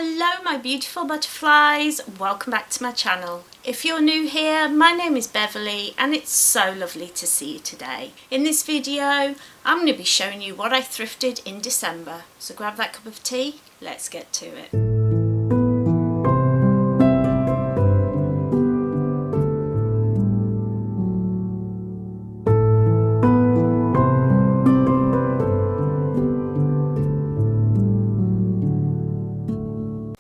Hello my beautiful butterflies, welcome back to my channel. If you're new here, my name is Beverley and it's so lovely to see you today. In this video, I'm going to be showing you what I thrifted in December. So grab that cup of tea, let's get to it.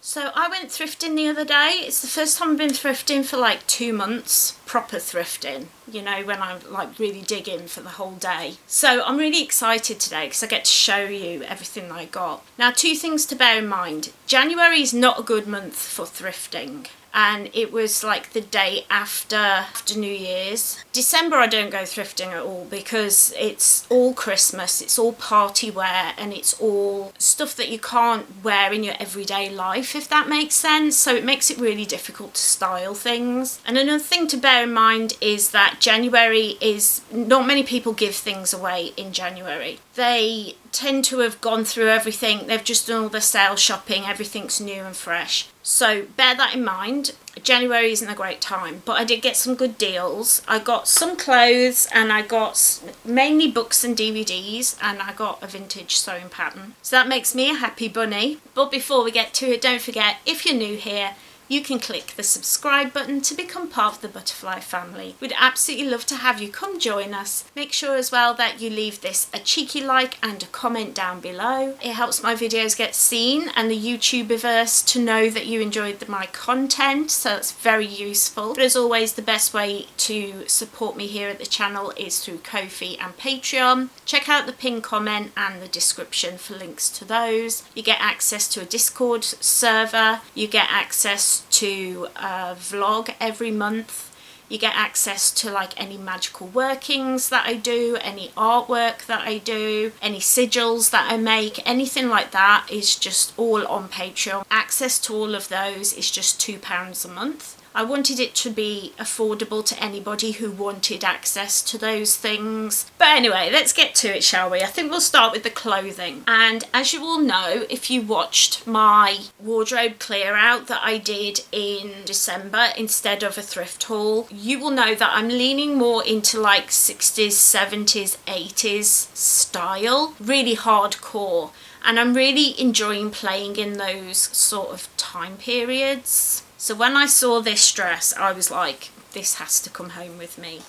So I went thrifting the other day. It's the first time I've been thrifting for like 2 months, proper thrifting, you know, when I'm like really digging for the whole day. So I'm really excited today because I get to show you everything that I got. Now, 2 things to bear in mind. January is not a good month for thrifting. And it was like the day after New Year's. December I don't go thrifting at all because it's all Christmas, it's all party wear, and it's all stuff that you can't wear in your everyday life, if that makes sense. So it makes it really difficult to style things. And another thing to bear in mind is that January is, not many people give things away in January. They tend to have gone through everything, they've just done all their sale shopping, everything's new and fresh. So bear that in mind. January isn't a great time, but I did get some good deals. I got some clothes and I got mainly books and DVDs, and I got a vintage sewing pattern. So that makes me a happy bunny. But before we get to it, don't forget, if you're new here, you can click the subscribe button to become part of the butterfly family. We'd absolutely love to have you come join us. Make sure as well that you leave this a cheeky like and a comment down below. It helps my videos get seen and the YouTuberverse to know that you enjoyed my content, so it's very useful. But as always, the best way to support me here at the channel is through Ko-fi and Patreon. Check out the pinned comment and the description for links to those. You get access to a Discord server. You get access to a vlog every month. You get access to like any magical workings that I do, any artwork that I do, any sigils that I make, anything like that is just all on Patreon. Access to all of those is just £2 a month. I wanted it to be affordable to anybody who wanted access to those things. But anyway, let's get to it, shall we? I think we'll start with the clothing. And as you all know, if you watched my wardrobe clear out that I did in December instead of a thrift haul, you will know that I'm leaning more into like 60s, 70s, 80s style, really hardcore. And I'm really enjoying playing in those sort of time periods. So when I saw this dress, I was like, this has to come home with me.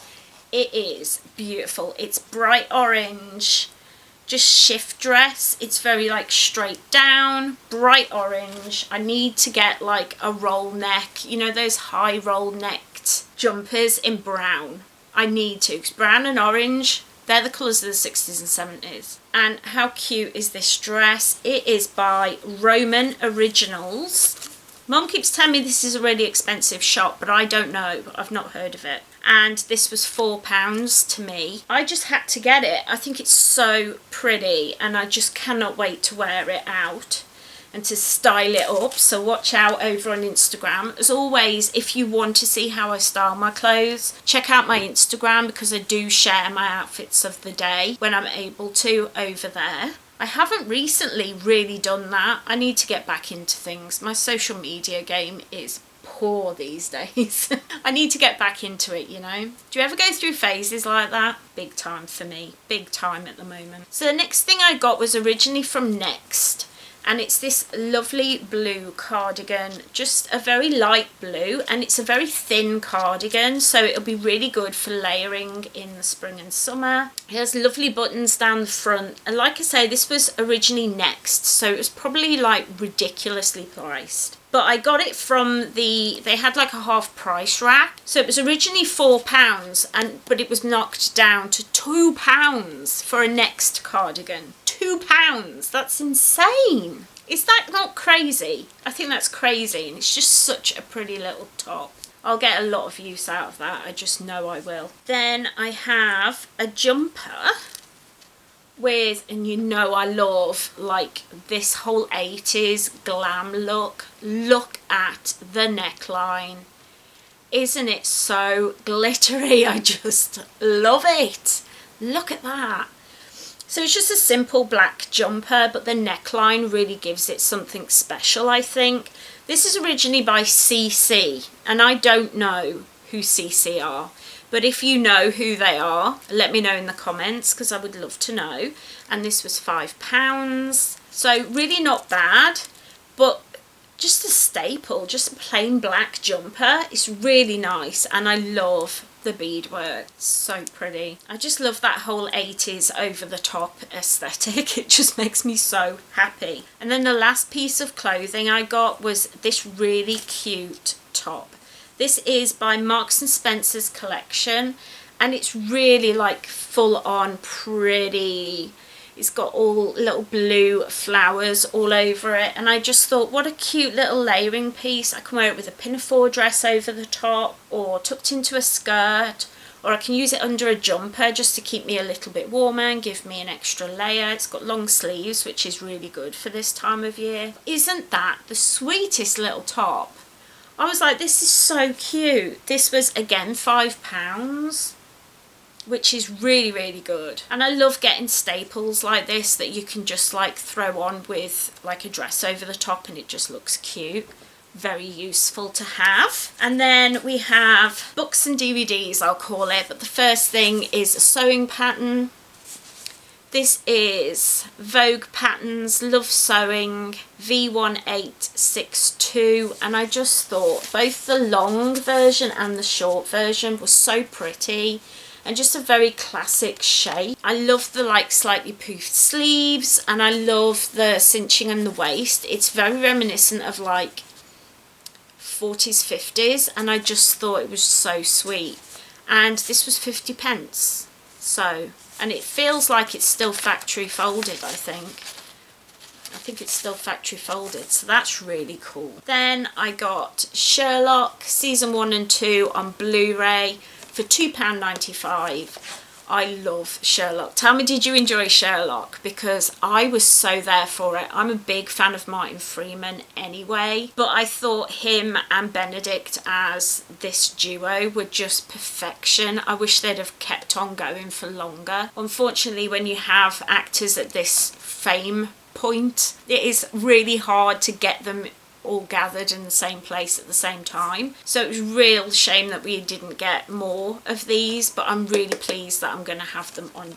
It is beautiful. It's bright orange, just shift dress. It's very like straight down, bright orange. I need to get like a roll neck, you know, those high roll necked jumpers in brown. I need to, because brown and orange, they're the colours of the 60s and 70s. And how cute is this dress? It is by Roman Originals. Mum keeps telling me this is a really expensive shop, but I don't know. I've not heard of it. And this was £4 to me. I just had to get it. I think it's so pretty and I just cannot wait to wear it out and to style it up. So watch out over on Instagram. As always, if you want to see how I style my clothes, check out my Instagram because I do share my outfits of the day when I'm able to over there. I haven't recently really done that. I need to get back into things. My social media game is poor these days. I need to get back into it, you know. Do you ever go through phases like that? Big time for me. Big time at the moment. So the next thing I got was originally from Next. And it's this lovely blue cardigan, just a very light blue, and it's a very thin cardigan, so it'll be really good for layering in the spring and summer. It has lovely buttons down the front, and like I say, this was originally Next, so it was probably like ridiculously priced. But I got it from they had like a half price rack. So it was originally £4, but it was knocked down to £2 for a Next cardigan. £2, that's insane. Is that not crazy? I think that's crazy, and it's just such a pretty little top. I'll get a lot of use out of that, I just know I will. Then I have a jumper with, and you know I love like this whole 80s glam look. Look at the neckline. Isn't it so glittery? I just love it. Look at that. So it's just a simple black jumper, but the neckline really gives it something special, I think. This is originally by CC, and I don't know who CC are, but if you know who they are, let me know in the comments, because I would love to know. And this was £5, so really not bad, but just a staple, just a plain black jumper. It's really nice, and I love the beadwork. It's so pretty. I just love that whole 80s over the top aesthetic. It just makes me so happy. And then the last piece of clothing I got was this really cute top. This is by Marks and Spencer's collection, and it's really like full on pretty. It's got all little blue flowers all over it, and I just thought, what a cute little layering piece. I can wear it with a pinafore dress over the top, or tucked into a skirt, or I can use it under a jumper just to keep me a little bit warmer and give me an extra layer. It's got long sleeves, which is really good for this time of year. Isn't that the sweetest little top? I was like, this is so cute. This was again £5, which is really, really good. And I love getting staples like this that you can just like throw on with like a dress over the top, and it just looks cute. Very useful to have. And then we have books and DVDs, I'll call it, but the first thing is a sewing pattern. This is Vogue Patterns Love Sewing V1862, and I just thought both the long version and the short version were so pretty, and just a very classic shape. I love the like slightly poofed sleeves, and I love the cinching and the waist. It's very reminiscent of like 40s, 50s, and I just thought it was so sweet. And this was 50p. So, and it feels like it's still factory folded, I think. I think it's still factory folded, so that's really cool. Then I got Sherlock season 1 and 2 on Blu-ray for £2.95. I love Sherlock. Tell me, did you enjoy Sherlock? Because I was so there for it. I'm a big fan of Martin Freeman anyway, but I thought him and Benedict as this duo were just perfection. I wish they'd have kept on going for longer. Unfortunately, when you have actors at this fame point, it is really hard to get them all gathered in the same place at the same time. So it was a real shame that we didn't get more of these, but I'm really pleased that I'm going to have them on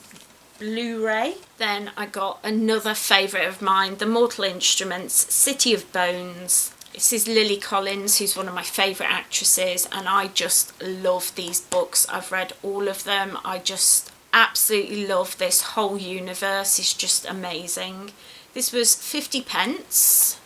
Blu-ray. Then I got another favourite of mine, The Mortal Instruments, City of Bones. This is Lily Collins, who's one of my favourite actresses, and I just love these books. I've read all of them. I just absolutely love this whole universe. It's just amazing. This was 50p.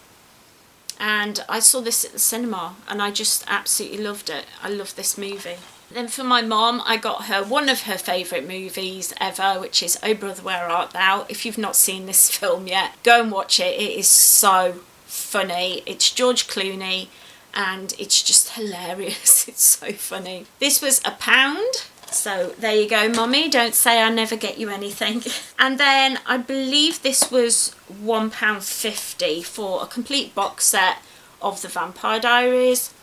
And I saw this at the cinema, and I just absolutely loved it. I love this movie. Then for my mom, I got her one of her favourite movies ever, which is Oh Brother, Where Art Thou? If you've not seen this film yet, go and watch it. It is so funny. It's George Clooney, and it's just hilarious. It's so funny. This was £1. So there you go, Mummy. Don't say I never get you anything. And then I believe this was £1.50 for a complete box set of the Vampire Diaries.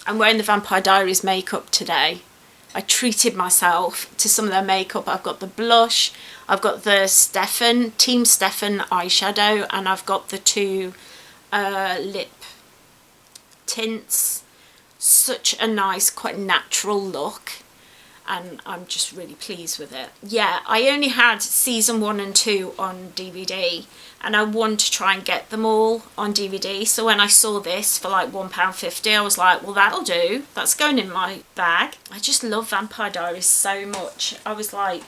I'm wearing the Vampire Diaries makeup today. I treated myself to some of their makeup. I've got the blush, I've got the Team Stefan eyeshadow, and I've got the 2 lip tints. Such a nice, quite natural look, and I'm just really pleased with it. Yeah, I only had season 1 and 2 on DVD, and I want to try and get them all on DVD. So when I saw this for like £1.50, I was like, well, that'll do. That's going in my bag. I just love Vampire Diaries so much. I was like,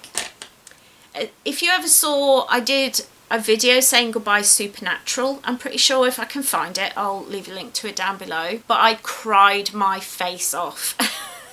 if you ever saw, I did a video saying goodbye to Supernatural. I'm pretty sure if I can find it, I'll leave a link to it down below. But I cried my face off.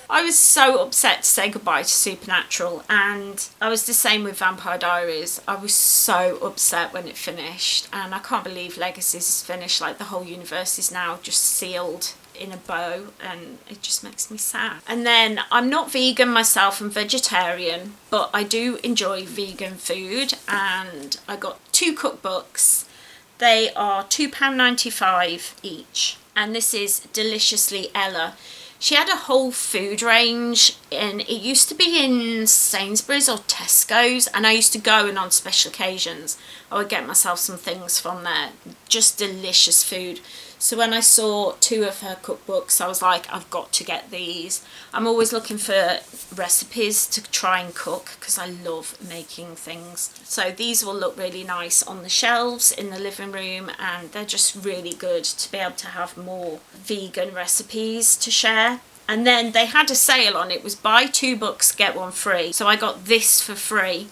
I was so upset to say goodbye to Supernatural, and I was the same with Vampire Diaries. I was so upset when it finished, and I can't believe Legacies is finished. Like, the whole universe is now just sealed in a bow, and it just makes me sad. And then I'm not vegan myself, I'm vegetarian, but I do enjoy vegan food, and I got 2 cookbooks. They are £2.95 each. And this is Deliciously Ella. She had a whole food range, and it used to be in Sainsbury's or Tesco's, and I used to go, and on special occasions I would get myself some things from there. Just delicious food. So when I saw 2 of her cookbooks, I was like, I've got to get these. I'm always looking for recipes to try and cook because I love making things. So these will look really nice on the shelves in the living room, and they're just really good to be able to have more vegan recipes to share. And then they had a sale on, it was buy 2 books, get 1 free. So I got this for free.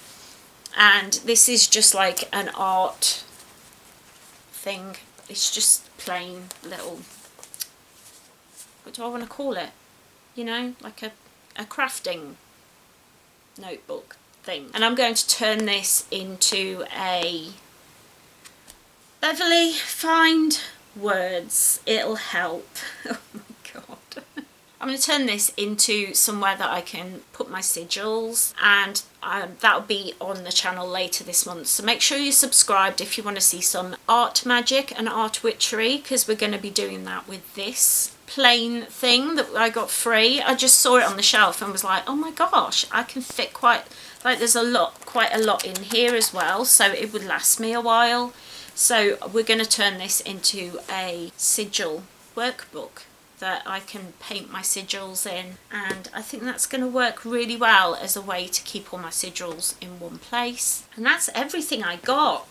And this is just like an art thing. It's just plain little, what do I want to call it? You know, like a crafting notebook thing. And I'm going to turn this into a Beverley, find words, it'll help. Oh my god. I'm going to turn this into somewhere that I can put my sigils, and that'll be on the channel later this month. So make sure you're subscribed if you want to see some art magic and art witchery, because we're going to be doing that with this plain thing that I got free. I just saw it on the shelf and was like, oh my gosh, I can fit quite there's quite a lot in here as well, so it would last me a while. So we're going to turn this into a sigil workbook that I can paint my sigils in, and I think that's going to work really well as a way to keep all my sigils in one place. And that's everything I got.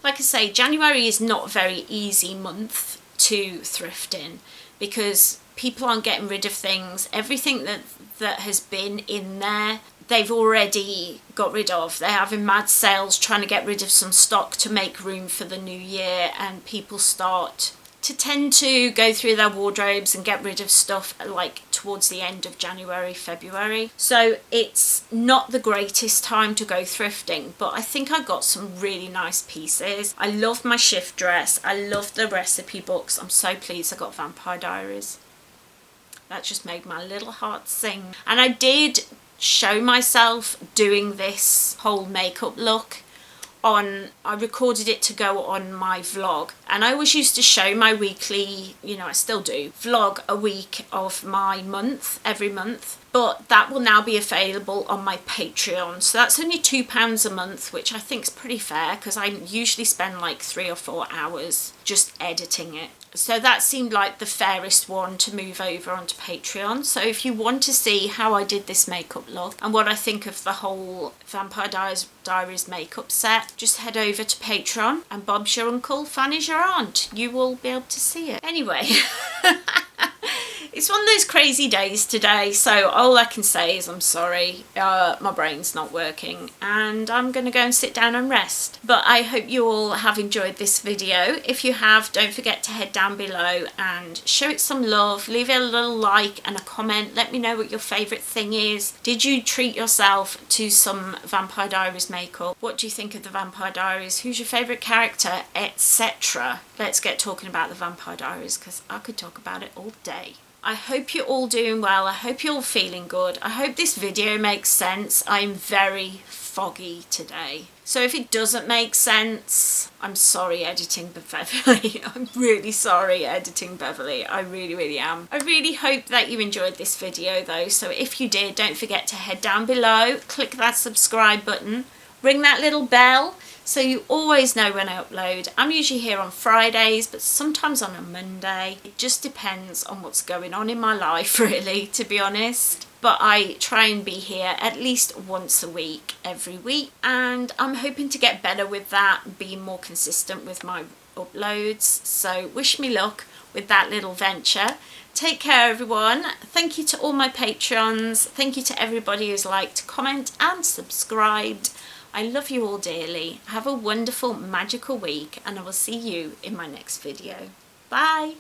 Like I say, January is not a very easy month to thrift in because people aren't getting rid of things. Everything that has been in there, they've already got rid of. They're having mad sales trying to get rid of some stock to make room for the new year, and people start to tend to go through their wardrobes and get rid of stuff like towards the end of January, February. So it's not the greatest time to go thrifting, but I think I got some really nice pieces. I love my shift dress. I love the recipe books. I'm so pleased I got Vampire Diaries. That just made my little heart sing. And I did show myself doing this whole makeup look on, I recorded it to go on my vlog, and I always used to show my weekly, you know, I still do, vlog a week of my month, every month, but that will now be available on my Patreon. So that's only £2 a month, which I think is pretty fair because I usually spend like 3 or 4 hours just editing it. So that seemed like the fairest one to move over onto Patreon. So if you want to see how I did this makeup look and what I think of the whole Vampire Diaries makeup set, just head over to Patreon, and Bob's your uncle, Fanny's your aunt. You will be able to see it. Anyway, it's one of those crazy days today, so all I can say is I'm sorry. My brain's not working, and I'm going to go and sit down and rest. But I hope you all have enjoyed this video. If you have, don't forget to head down below and show it some love. Leave it a little like and a comment. Let me know what your favourite thing is. Did you treat yourself to some Vampire Diaries makeup? What do you think of the Vampire Diaries? Who's your favourite character? Etc. Let's get talking about the Vampire Diaries, because I could talk about it all day. I hope you're all doing well. I hope you're all feeling good. I hope this video makes sense. I'm very foggy today. So if it doesn't make sense, I'm sorry editing Beverley. I'm really sorry editing Beverley. I really, really am. I really hope that you enjoyed this video though. So if you did, don't forget to head down below, click that subscribe button, ring that little bell, so you always know when I upload. I'm usually here on Fridays, but sometimes on a Monday. It just depends on what's going on in my life, really, to be honest. But I try and be here at least once a week, every week. And I'm hoping to get better with that, be more consistent with my uploads. So wish me luck with that little venture. Take care, everyone. Thank you to all my Patreons. Thank you to everybody who's liked, comment and subscribed. I love you all dearly. Have a wonderful, magical week, and I will see you in my next video. Bye!